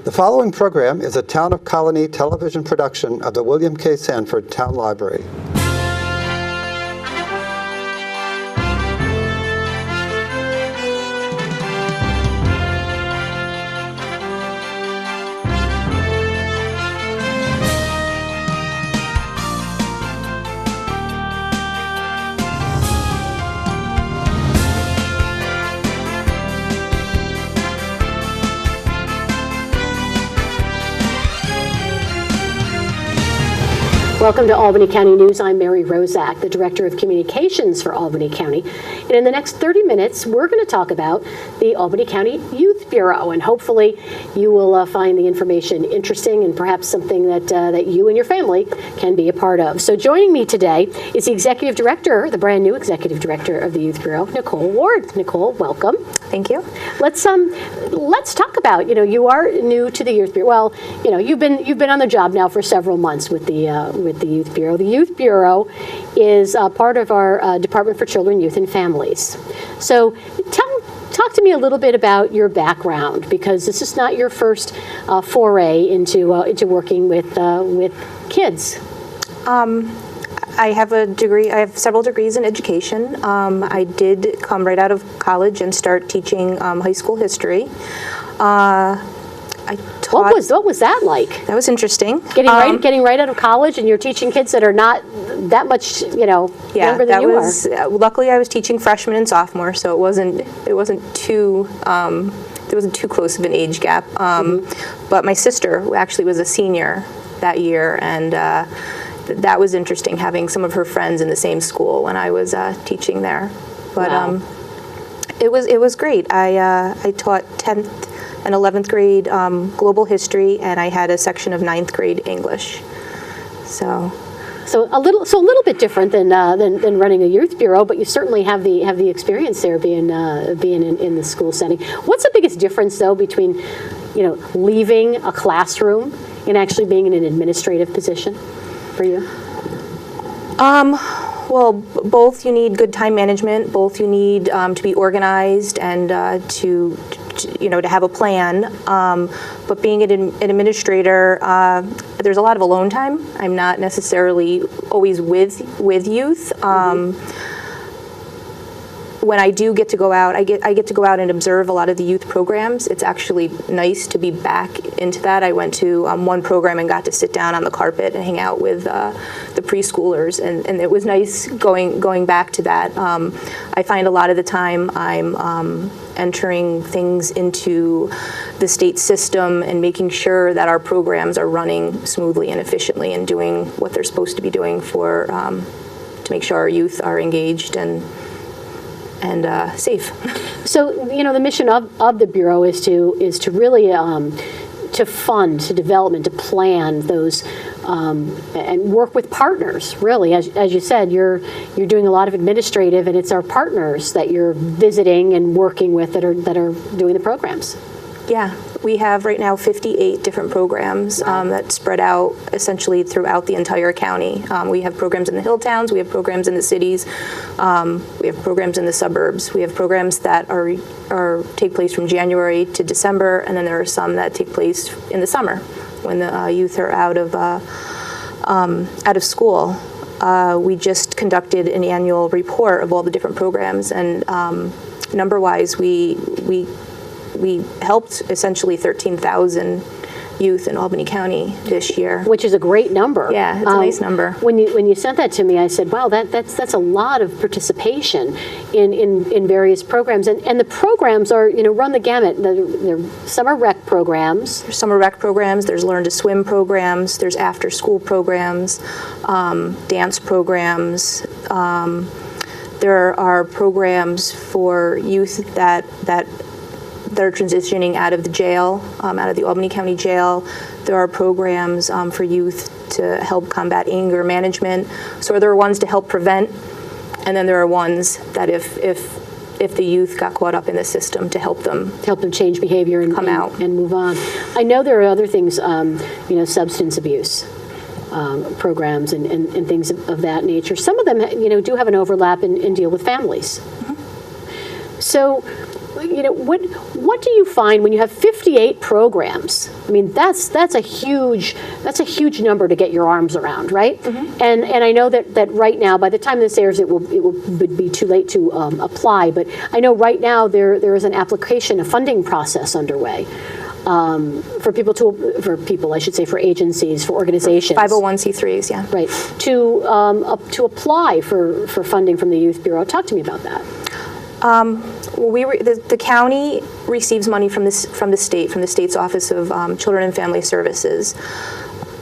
The following program is a Town of Colonie television production of the William K. Sanford Town Library. Welcome to Albany County News. I'm Mary Rozak, the Director of Communications for Albany County. And in the next 30 minutes, we're going to talk about the Albany County Youth Bureau. And hopefully you will find the information interesting and perhaps something that you and your family can be a part of. So joining me today is the Executive Director, the brand new Executive Director of the Youth Bureau, Nicole Ward. Nicole, welcome. Thank you. Let's talk about, you are new to the Youth Bureau. Well, you've been on the job now for several months with the Youth Bureau. The Youth Bureau is part of our Department for Children, Youth, and Families. So talk to me a little bit about your background, because this is not your first foray into working with kids. I have a degree. I have several degrees in education. I did come right out of college and start teaching high school history. I taught. What was that like? That was interesting. Getting right out of college, and you're teaching kids that are not that much, younger than you are. Luckily, I was teaching freshmen and sophomores, so it wasn't too there wasn't too close of an age gap. But my sister actually was a senior that year, and that was interesting, having some of her friends in the same school when I was teaching there. But wow. It was great. I taught 10th and 11th grade global history, and I had a section of 9th grade English. So a little bit different than running a youth bureau, but you certainly have the experience there, being in the school setting. What's the biggest difference though between leaving a classroom and actually being in an administrative position for you? Well, both you need good time management. Both you need to be organized and to have a plan. But being an administrator, there's a lot of alone time. I'm not necessarily always with youth. When I do get to go out, I get to go out and observe a lot of the youth programs. It's actually nice to be back into that. I went to one program and got to sit down on the carpet and hang out with the preschoolers, and it was nice going back to that. I find a lot of the time I'm entering things into the state system and making sure that our programs are running smoothly and efficiently and doing what they're supposed to be doing to make sure our youth are engaged and safe. So, the mission of the Bureau is to really to fund, to development, to plan those, and work with partners. Really, as you said, you're doing a lot of administrative, and it's our partners that you're visiting and working with that are doing the programs. Yeah, we have right now 58 different programs that spread out essentially throughout the entire county. We have programs in the hill towns, we have programs in the cities, we have programs in the suburbs. We have programs that take place from January to December, and then there are some that take place in the summer when the youth are out of school. We just conducted an annual report of all the different programs, and number-wise, we helped essentially 13,000 youth in Albany County this year, which is a great number. Yeah, it's a nice number. When you sent that to me, I said, "Wow, that's a lot of participation in various programs." And the programs are run the gamut. They're summer rec programs. There's summer rec programs. There's learn to swim programs. There's after school programs, dance programs. There are programs for youth that are transitioning out of the jail, out of the Albany County Jail. There are programs for youth to help combat anger management. So there are ones to help prevent, and then there are ones that if the youth got caught up in the system, to help them change behavior and come out and move on. I know there are other things, substance abuse programs and things of that nature. Some of them, do have an overlap and deal with families. Mm-hmm. So what do you find when you have 58 programs? I mean, that's a huge number to get your arms around, right? And I know that right now, by the time this airs, it will be too late to apply. But I know right now there is an application, a funding process underway. For agencies, for organizations. 501c3s, yeah. Right. To apply for funding from the Youth Bureau. Talk to me about that. The county receives money from the state's Office of Children and Family Services.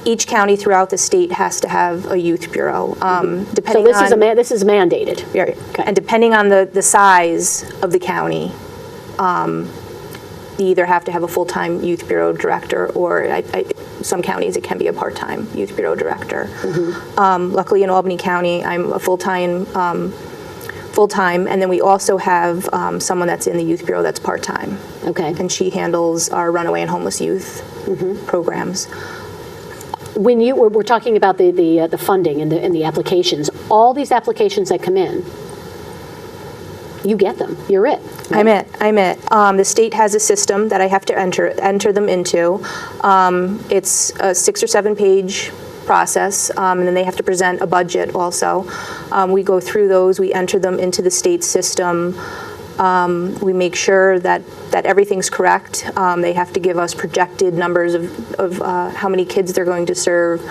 Each county throughout the state has to have a youth bureau. So this is mandated. Yeah. Okay. And depending on the size of the county, you either have to have a full-time youth bureau director, or some counties it can be a part-time youth bureau director. Luckily in Albany County, I'm a full-time, and then we also have someone that's in the youth bureau that's part-time. Okay. And she handles our runaway and homeless youth programs. When we're talking about the funding and the applications, all these applications that come in, you get them. You're it. Right? I'm it. The state has a system that I have to enter them into. It's a 6 or 7 page process, and then they have to present a budget also. We go through those. We enter them into the state system. We make sure that everything's correct. They have to give us projected numbers of how many kids they're going to serve,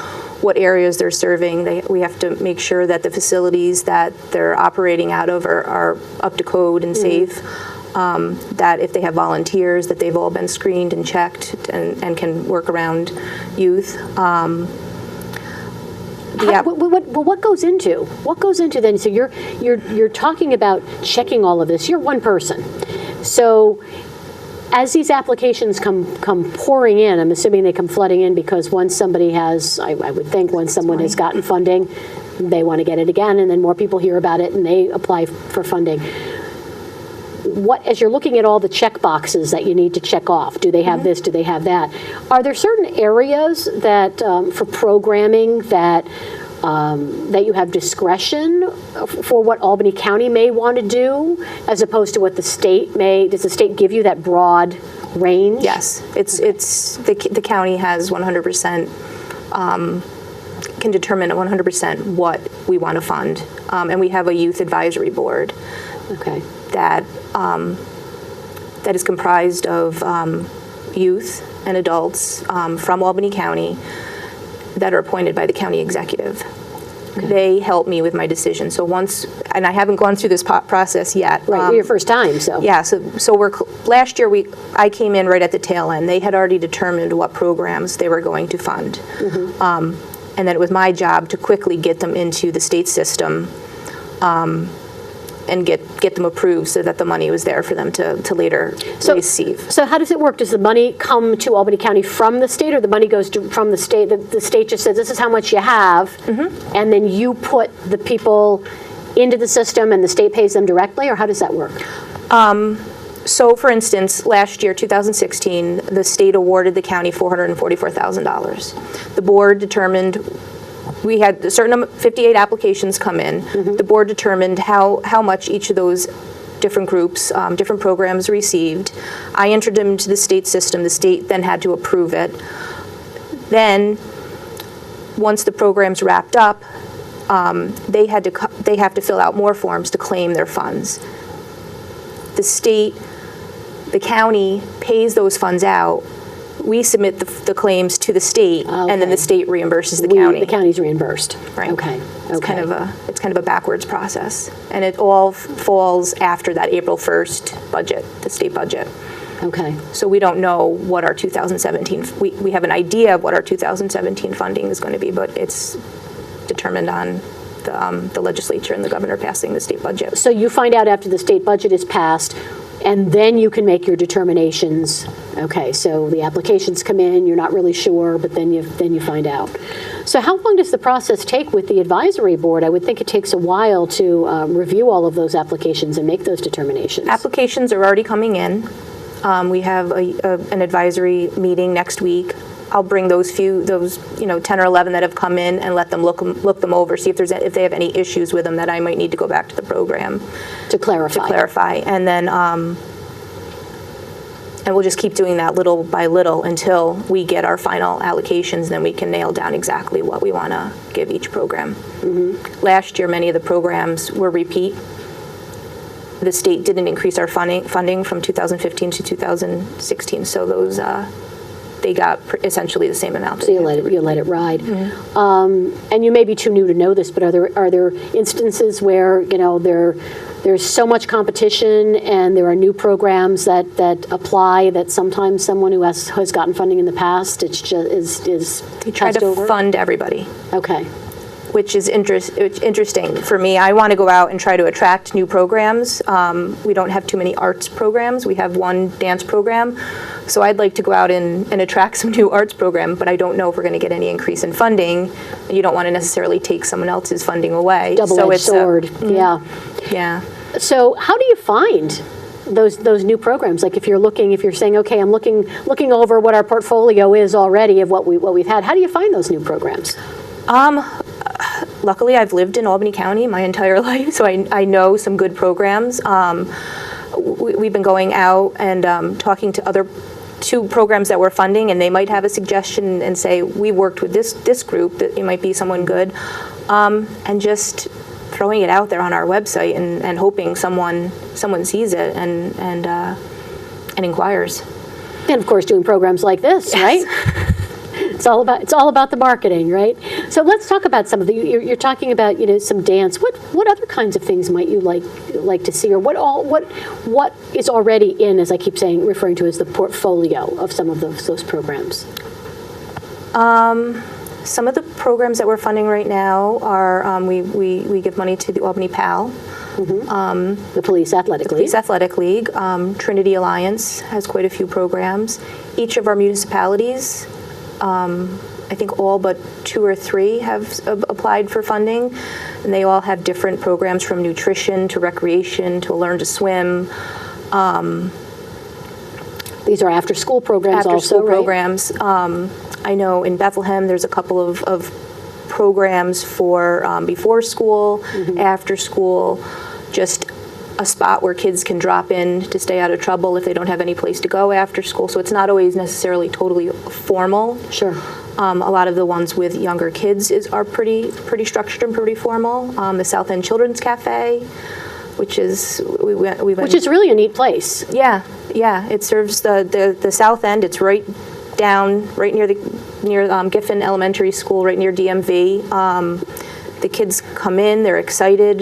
what areas they're serving. We have to make sure that the facilities that they're operating out of are up to code and safe, that if they have volunteers, that they've all been screened and checked and can work around youth. What goes into then? So you're talking about checking all of this. You're one person. So as these applications come pouring in, I'm assuming they come flooding in because once somebody has, I would think, once someone has gotten funding, they want to get it again, and then more people hear about it and they apply for funding. As you're looking at all the check boxes that you need to check off, do they have this, do they have that? Are there certain areas that, for programming, that you have discretion for what Albany County may want to do, as opposed to what the state may? Does the state give you that broad range? Yes, it's the county has 100%, can determine 100% what we want to fund, and we have a youth advisory board. Okay. That is comprised of youth and adults from Albany County that are appointed by the county executive. Okay. They help me with my decision. So and I haven't gone through this process yet. Right, your first time, so. Yeah, so last year I came in right at the tail end. They had already determined what programs they were going to fund. And then it was my job to quickly get them into the state system, and get them approved so that the money was there for them to later receive. So how does it work? Does the money come to Albany County from the state, or the money goes from the state? The state just says, this is how much you have, and then you put the people into the system and the state pays them directly, or how does that work? So for instance, last year, 2016, the state awarded the county $444,000. The board determined we had a certain 58 applications come in. The board determined how much each of those different groups, different programs received. I entered them into the state system. The state then had to approve it. Then, once the program's wrapped up, they have to fill out more forms to claim their funds. The county pays those funds out. We submit the claims to the state, and then the state reimburses the county. The county's reimbursed. Right. Okay. It's kind of a backwards process, and it all falls after that April 1st budget, the state budget. Okay. So we don't know what our 2017. We have an idea of what our 2017 funding is going to be, but it's determined on the legislature and the governor passing the state budget. So you find out after the state budget is passed, and then you can make your determinations. Okay, so the applications come in, you're not really sure, but then you find out. So how long does the process take with the advisory board? I would think it takes a while to review all of those applications and make those determinations. Applications are already coming in. We have an advisory meeting next week. I'll bring those 10 or 11 that have come in and let them look them over, see if they have any issues with them that I might need to go back to the program to clarify. And then And we'll just keep doing that little by little until we get our final allocations, then we can nail down exactly what we want to give each program. Last year, many of the programs were repeat. The state didn't increase our funding from 2015 to 2016, so those they got essentially the same amount. So you let it ride. And you may be too new to know this, but are there instances where there's so much competition and there are new programs that apply that sometimes someone who has gotten funding in the past is They try passed to over? fund everybody. Okay. Which is interesting for me. I want to go out and try to attract new programs. We don't have too many arts programs. We have one dance program. So I'd like to go out and attract some new arts program, but I don't know if we're going to get any increase in funding. You don't want to necessarily take someone else's funding away. Double-edged sword. Yeah. Yeah. So how do you find those new programs? Like if you're saying, okay, I'm looking over what our portfolio is already of what we've had. How do you find those new programs? Luckily, I've lived in Albany County my entire life, so I know some good programs. We've been going out and talking to two programs that we're funding, and they might have a suggestion and say, we worked with this group, that it might be someone good, and just throwing it out there on our website and hoping someone sees it and inquires. And of course, doing programs like this, right? It's all about the marketing, right? So let's talk about some of you're talking about some dance. What other kinds of things might you like to see, or what is already in, as I keep referring to as the portfolio of some of those programs? Some of the programs that we're funding right now are we give money to the Albany PAL. The Police Athletic League. Police Athletic League. Trinity Alliance has quite a few programs. Each of our municipalities, I think all but 2 or 3 have applied for funding, and they all have different programs from nutrition to recreation to learn to swim. These are after-school programs also, right? Programs. I know in Bethlehem there's a couple of programs for before school, after school, just a spot where kids can drop in to stay out of trouble if they don't have any place to go after school. So it's not always necessarily totally formal. Sure. A lot of the ones with younger kids are pretty structured and pretty formal. The South End Children's Cafe, which is which is really a neat place. Yeah. It serves the South End. It's right near Giffen Elementary School, right near DMV. The kids come in. They're excited.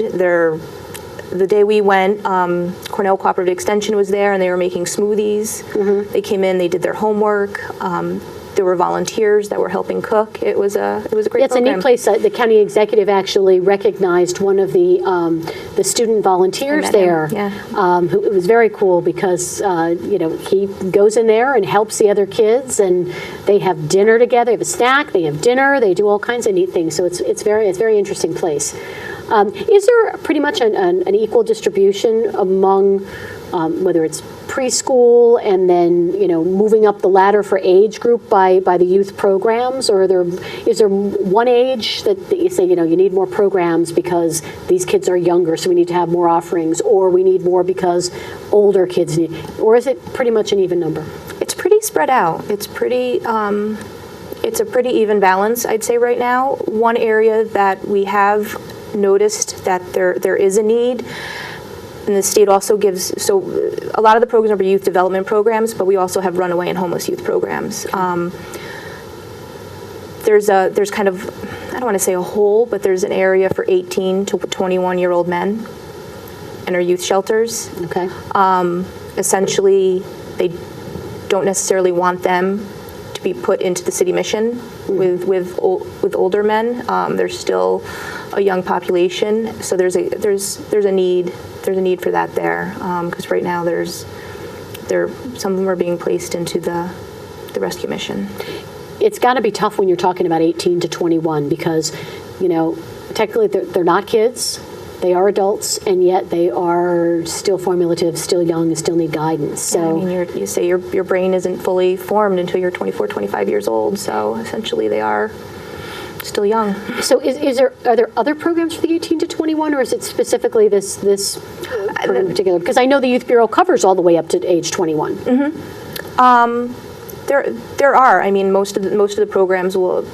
The day we went, Cornell Cooperative Extension was there, and they were making smoothies. They came in, they did their homework. There were volunteers that were helping cook. It was a great program. It's a neat place. The county executive actually recognized one of the student volunteers there. It was very cool because he goes in there and helps the other kids, and they have dinner together. They have a snack. They have dinner. They do all kinds of neat things. So it's very interesting place. Is there pretty much an equal distribution among whether it's preschool and then moving up the ladder for age group by the youth programs, or is there one age that you say you need more programs because these kids are younger, so we need to have more offerings, or we need more because older kids need, or is it pretty much an even number? It's pretty spread out. It's a pretty even balance, I'd say right now. One area that we have noticed that there is a need, and the state also gives, so a lot of the programs are youth development programs, but we also have runaway and homeless youth programs. There's kind of, I don't want to say a hole, but there's an area for 18 to 21-year-old men in our youth shelters. Okay. Essentially, they don't necessarily want them to be put into the city mission with older men. There's still a young population, so there's a need for that there, because right now some of them are being placed into the rescue mission. It's got to be tough when you're talking about 18 to 21 because technically they're not kids. They are adults, and yet they are still formulative, still young, and still need guidance. So you say your brain isn't fully formed until you're 24, 25 years old. So essentially, they are still young. So are there other programs for the 18 to 21, or is it specifically this program in particular? Because I know the Youth Bureau covers all the way up to age 21. There are. I mean, most of the programs will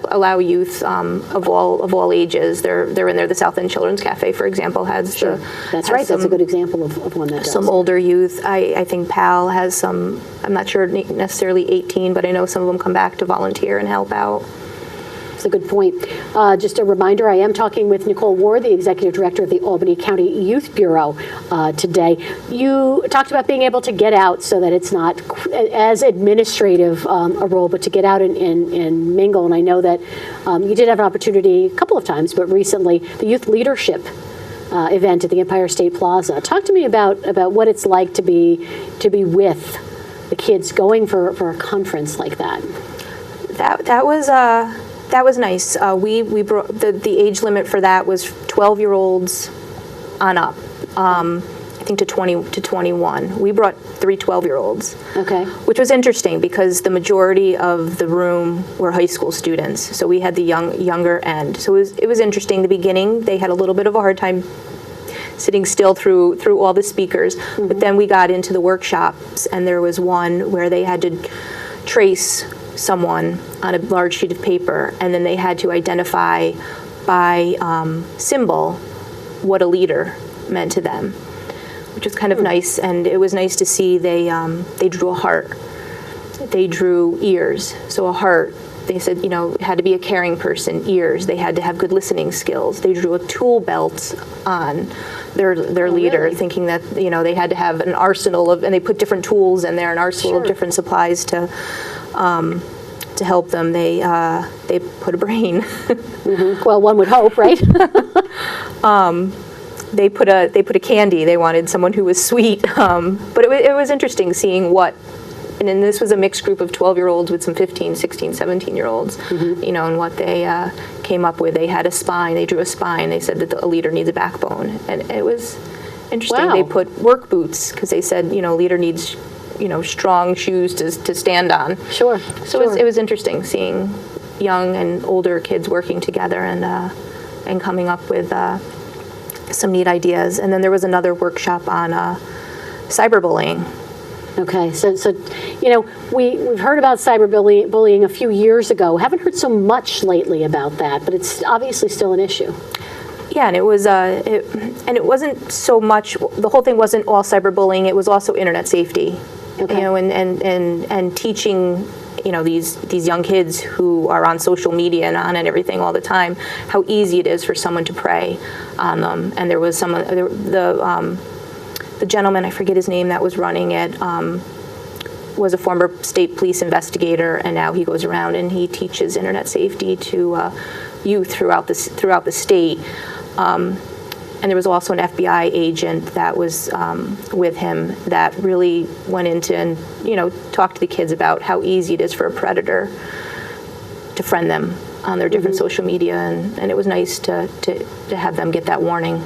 allow youth of all ages. They're in there. The South End Children's Cafe, for example, has Sure. That's right. That's a good example of one that does. Some older youth. I think PAL has some. I'm not sure necessarily 18, but I know some of them come back to volunteer and help out. That's a good point. Just a reminder, I am talking with Nicole Ward, the Executive Director of the Albany County Youth Bureau today. You talked about being able to get out so that it's not as administrative a role, but to get out and mingle. And I know that you did have an opportunity a couple of times, but recently, the Youth Leadership event at the Empire State Plaza. Talk to me about what it's like to be with the kids going for a conference like that. That was nice. We brought the age limit for that was 12-year-olds on up. I think to 21. We brought 3 12-year-olds. Okay. Which was interesting because the majority of the room were high school students. So we had the younger end. So it was interesting. The beginning, they had a little bit of a hard time sitting still through all the speakers. Mm-hmm. But then we got into the workshops, and there was one where they had to trace someone on a large sheet of paper, and then they had to identify by symbol what a leader meant to them, which was kind of nice. And it was nice to see they drew a heart, they drew ears. So a heart, they said, had to be a caring person. Ears, they had to have good listening skills. They drew a tool belt on their leader, really? thinking that they had to have an arsenal of, and they put different tools in there, an arsenal of different supplies to help them. They put a brain. Mm-hmm. Well, one would hope, right? They put a candy. They wanted someone who was sweet. But it was interesting seeing what, and then this was a mixed group of 12-year-olds with some 15, 16, 17-year-olds, mm-hmm. And what they came up with. They had a spine. They drew a spine. They said that a leader needs a backbone, and it was interesting. Wow. They put work boots because they said, leader needs strong shoes to stand on. Sure. So it was interesting seeing young and older kids working together and coming up with some neat ideas. And then there was another workshop on cyberbullying. Okay, so we've heard about cyberbullying a few years ago. Haven't heard so much lately about that, but it's obviously still an issue. Yeah, and it was it wasn't so much. The whole thing wasn't all cyberbullying. It was also internet safety. Okay. And teaching these young kids who are on social media and on and everything all the time how easy it is for someone to prey on them. And there was the gentleman, I forget his name, that was running it, was a former state police investigator, and now he goes around and he teaches internet safety to youth throughout the state. And there was also an FBI agent that was with him that really went into and talked to the kids about how easy it is for a predator to friend them on their different mm-hmm. social media, and it was nice to have them get that warning.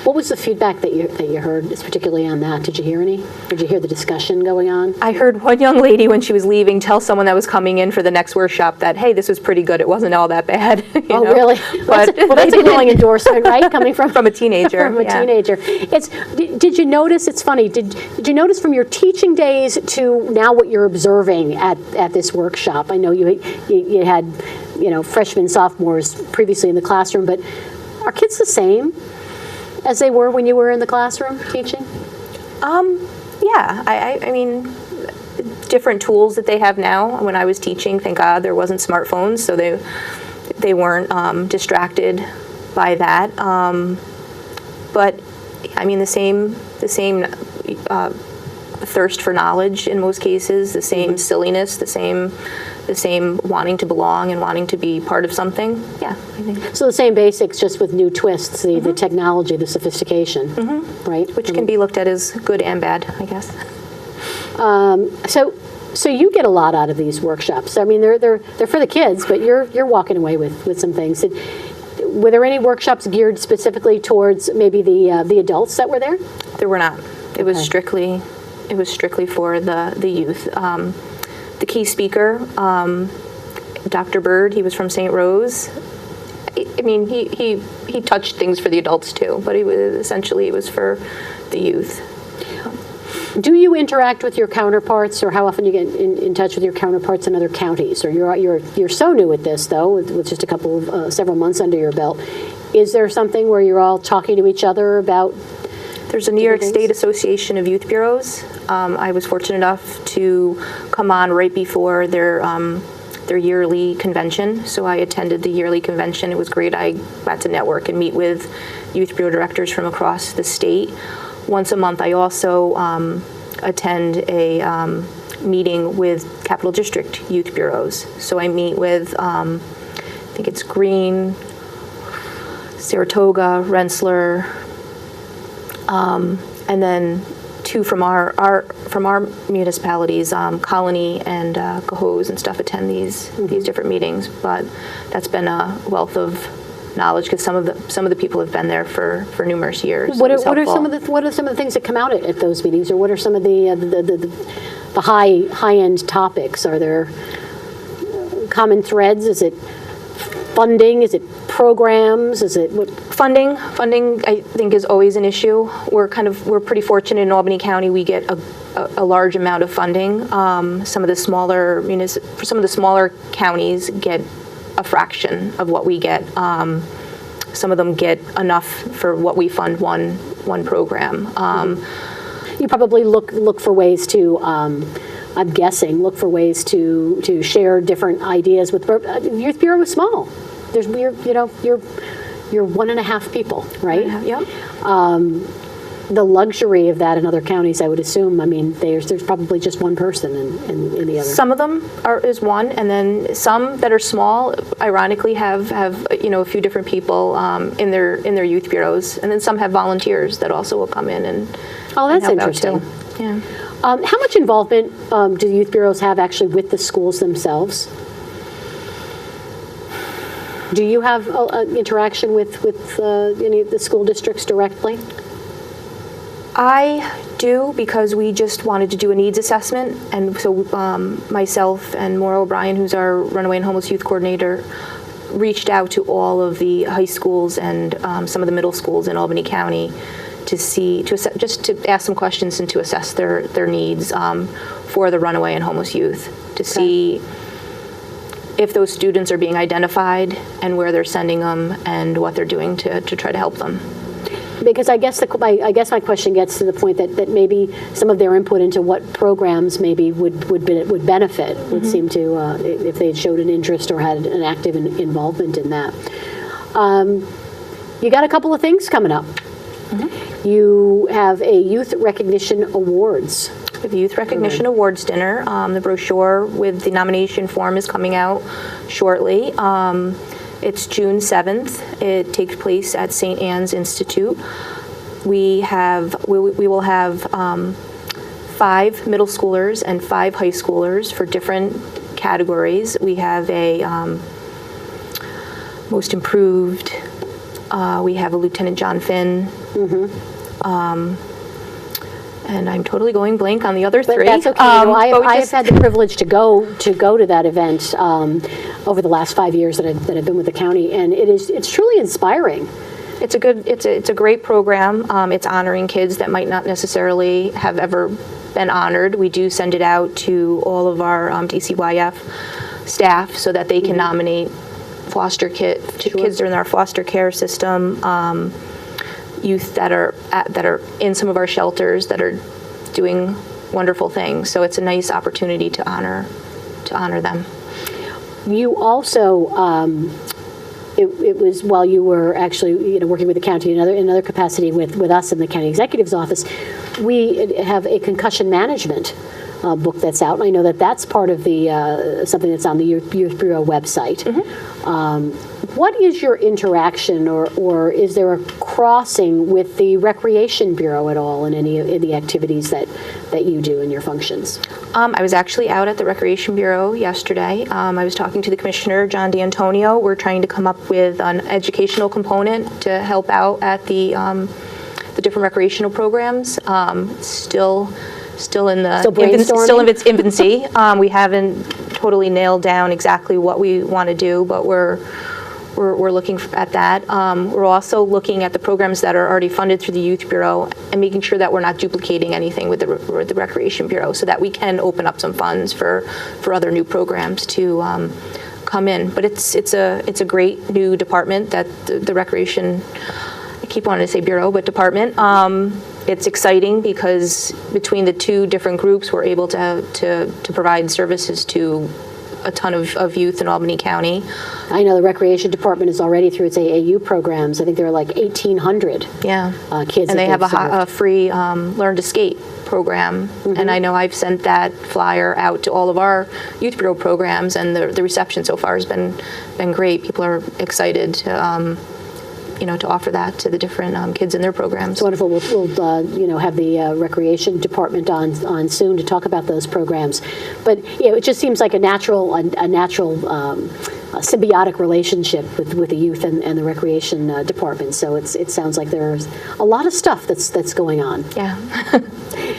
What was the feedback that you heard, particularly on that? Did you hear any? Did you hear the discussion going on? I heard one young lady when she was leaving tell someone that was coming in for the next workshop that, hey, this was pretty good. It wasn't all that bad. Oh, really? But that's a glowing endorsement, right? Coming from a teenager. From a teenager. Did you notice? It's funny. Did you notice from your teaching days to now what you're observing at this workshop? I know you had freshmen, sophomores previously in the classroom, but are kids the same as they were when you were in the classroom teaching? Yeah, I mean, different tools that they have now. When I was teaching, thank God there wasn't smartphones, so they weren't distracted by that. But I mean, the same thirst for knowledge in most cases, the same mm-hmm. silliness, the same wanting to belong and wanting to be part of something. Yeah, I think. So the same basics, just with new twists, the technology, the sophistication, mm-hmm. right? Which can be looked at as good and bad, I guess. So you get a lot out of these workshops. I mean, they're for the kids, but you're walking away with some things. Were there any workshops geared specifically towards maybe the adults that were there? There were not. It was strictly for the youth. The key speaker, Dr. Bird, he was from St. Rose. I mean, he touched things for the adults too, but it was for the youth. Do you interact with your counterparts, or how often you get in touch with your counterparts in other counties? Or you're so new at this, though, with just a couple of several months under your belt. Is there something where you're all talking to each other about? There's a New York State Association of Youth Bureaus. I was fortunate enough to come on right before their yearly convention, so I attended the yearly convention. It was great. I got to network and meet with youth bureau directors from across the state. Once a month, I also attend a meeting with Capital District youth bureaus. So I meet with, I think it's Greene, Saratoga, Rensselaer, and then two from our municipalities, Colonie and Cohoes and stuff, attend these different meetings. But that's been a wealth of knowledge because some of the people have been there for numerous years. What are some of the things that come out at those meetings, or what are some of the high end topics? Are there common threads? Is it funding? Is it programs? Is it what? Funding, I think, is always an issue. We're pretty fortunate in Albany County. We get a large amount of funding. Some of the smaller counties get a fraction of what we get. Some of them get enough for what we fund one program. You probably look for ways to. I'm guessing look for ways to share different ideas with. Youth Bureau is small. You're 1.5 people, right? Yep. The luxury of that in other counties, I would assume. I mean, there's probably just one person in the other. Some of them is one, and then some that are small, ironically, have a few different people in their youth bureaus, and then some have volunteers that also will come in and. Oh, that's help interesting. Out too. Yeah. How much involvement do youth bureaus have actually with the schools themselves? Do you have interaction with any of the school districts directly? I do, because we just wanted to do a needs assessment, and so myself and Maura O'Brien, who's our Runaway and Homeless Youth Coordinator, reached out to all of the high schools and some of the middle schools in Albany County to ask some questions and to assess their needs for the runaway and homeless youth, to see if those students are being identified and where they're sending them and what they're doing to try to help them. Because I guess my question gets to the point that maybe some of their input into what programs maybe would benefit would seem to if they showed an interest or had an active involvement in that. You got a couple of things coming up. You have a Youth Recognition Awards. The Youth Recognition Awards dinner. The brochure with the nomination form is coming out shortly. It's June 7th. It takes place at St. Anne's Institute. We will have 5 middle schoolers and 5 high schoolers for different categories. We have a most improved. We have a Lieutenant John Finn. And I'm totally going blank on the other 3. But that's okay. I have had the privilege to go to that event over the last 5 years that I've been with the county, and it's truly inspiring. It's a great program. It's honoring kids that might not necessarily have ever been honored. We do send it out to all of our DCYF staff so that they can nominate foster kids that are in our foster care system. Youth that are in some of our shelters that are doing wonderful things. So it's a nice opportunity to honor them. You also, it was while you were actually working with the county in another capacity with us in the county executive's office, we have a concussion management book that's out, and I know that's part of the something that's on the Youth Bureau website. What is your interaction, or is there a crossing with the Recreation Bureau at all in any of the activities that you do in your functions? I was actually out at the Recreation Bureau yesterday. I was talking to the Commissioner, John D'Antonio. We're trying to come up with an educational component to help out at the different recreational programs. Still in its infancy. We haven't totally nailed down exactly what we want to do, but we're we're looking at that. We're also looking at the programs that are already funded through the Youth Bureau and making sure that we're not duplicating anything with the Recreation Bureau, so that we can open up some funds for other new programs to come in. But it's a great new department that the Recreation, I keep wanting to say Bureau, but department. It's exciting because between the two different groups, we're able to provide services to a ton of youth in Albany County. I know the Recreation Department is already through its AAU programs. I think there are like 1,800 kids. And they have served. a free Learn to Skate program. And I know I've sent that flyer out to all of our Youth Bureau programs, and the reception so far has been great. People are excited to offer that to the different kids in their programs. It's wonderful. We'll have the Recreation Department on soon to talk about those programs. But it just seems like a natural symbiotic relationship with the youth and the Recreation Department. So it sounds like there's a lot of stuff that's going on. Yeah.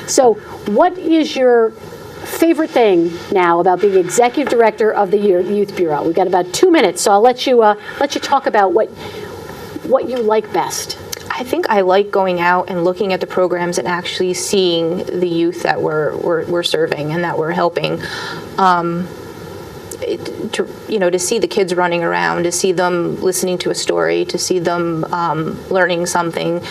So what is your favorite thing now about being executive director of the Youth Bureau? We've got about 2 minutes, so I'll let you talk about what you like best. I think I like going out and looking at the programs and actually seeing the youth that we're serving and that we're helping. To see the kids running around, to see them listening to a story, to see them learning something,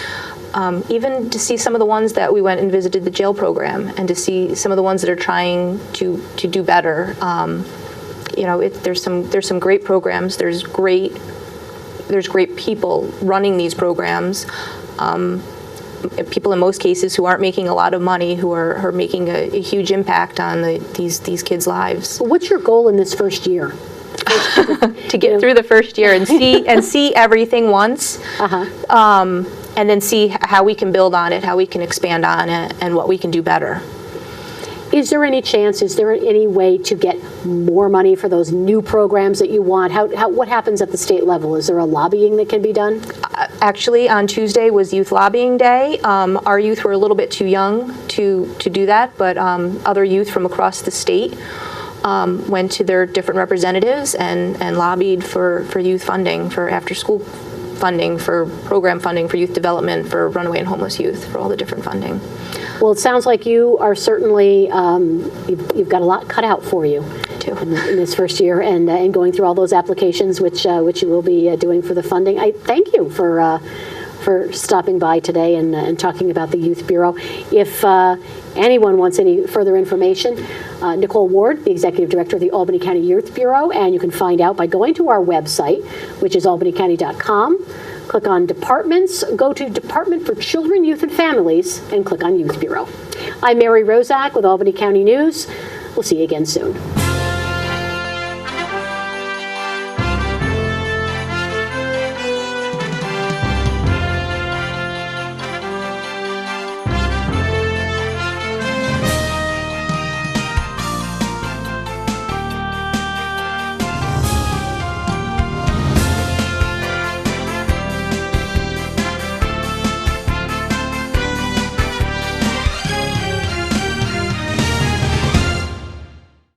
even to see some of the ones that we went and visited the jail program, and to see some of the ones that are trying to do better. There's some great programs. There's great people running these programs, people in most cases who aren't making a lot of money, who are making a huge impact on these kids' lives. What's your goal in this first year? To get through the first year and see everything once, and then see how we can build on it, how we can expand on it, and what we can do better. Is there any way to get more money for those new programs that you want? What happens at the state level? Is there a lobbying that can be done? Actually, on Tuesday was Youth Lobbying Day. Our youth were a little bit too young to do that, but other youth from across the state went to their different representatives and lobbied for youth funding, for after-school funding, for program funding, for youth development, for runaway and homeless youth, for all the different funding. Well, it sounds like you are certainly, you've got a lot cut out for you in this first year, and going through all those applications, which you will be doing for the funding. I thank you for stopping by today and talking about the Youth Bureau. If anyone wants any further information, Nicole Ward, the Executive Director of the Albany County Youth Bureau, and you can find out by going to our website, which is albanycounty.com. Click on Departments, go to Department for Children, Youth, and Families, and click on Youth Bureau. I'm Mary Rozak with Albany County News. We'll see you again soon.